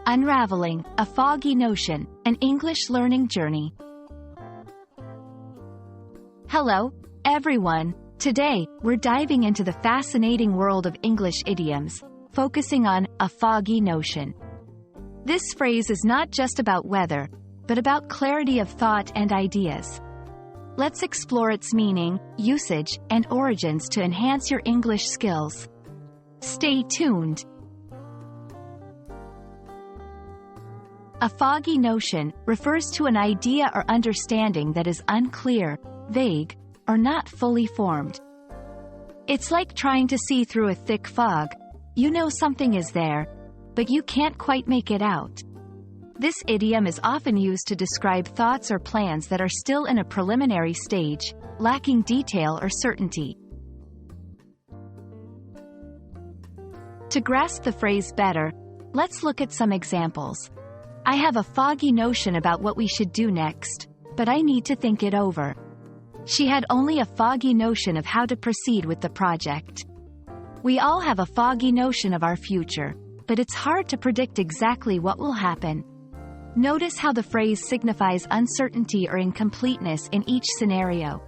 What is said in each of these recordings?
Unraveling A Foggy Notion, an English learning journey. Hello, everyone. Today, we're diving into the fascinating world of English idioms, focusing on a foggy notion. This phrase is not just about weather, but about clarity of thought and ideas. Let's explore its meaning, usage, and origins to enhance your English skills. Stay tuned. A foggy notion refers to an idea or understanding that is unclear, vague, or not fully formed. It's like trying to see through a thick fog. You know something is there, but you can't quite make it out. This idiom is often used to describe thoughts or plans that are still in a preliminary stage, lacking detail or certainty. To grasp the phrase better, let's look at some examples. I have a foggy notion about what we should do next, but I need to think it over. She had only a foggy notion of how to proceed with the project. We all have a foggy notion of our future, but it's hard to predict exactly what will happen. Notice how the phrase signifies uncertainty or incompleteness in each scenario.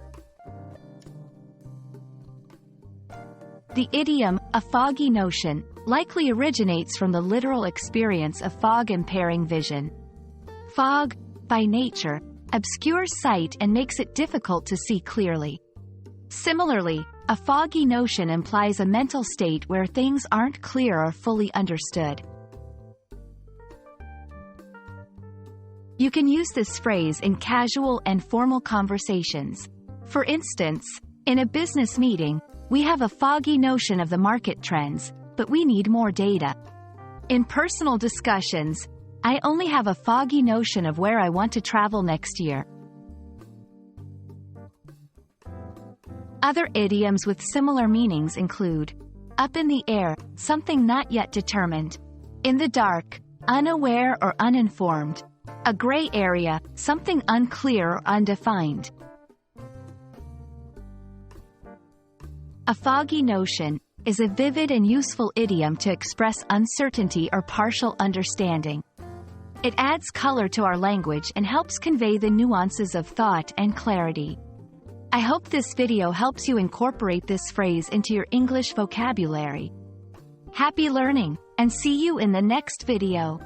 The idiom, a foggy notion, likely originates from the literal experience of fog impairing vision. Fog, by nature, obscures sight and makes it difficult to see clearly. Similarly, a foggy notion implies a mental state where things aren't clear or fully understood. You can use this phrase in casual and formal conversations. For instance, in a business meeting, we have a foggy notion of the market trends, but we need more data. In personal discussions, I only have a foggy notion of where I want to travel next year. Other idioms with similar meanings include up in the air, something not yet determined; in the dark, unaware or uninformed; a gray area, something unclear or undefined. A foggy notion is a vivid and useful idiom to express uncertainty or partial understanding. It adds color to our language and helps convey the nuances of thought and clarity. I hope this video helps you incorporate this phrase into your English vocabulary. Happy learning, and see you in the next video.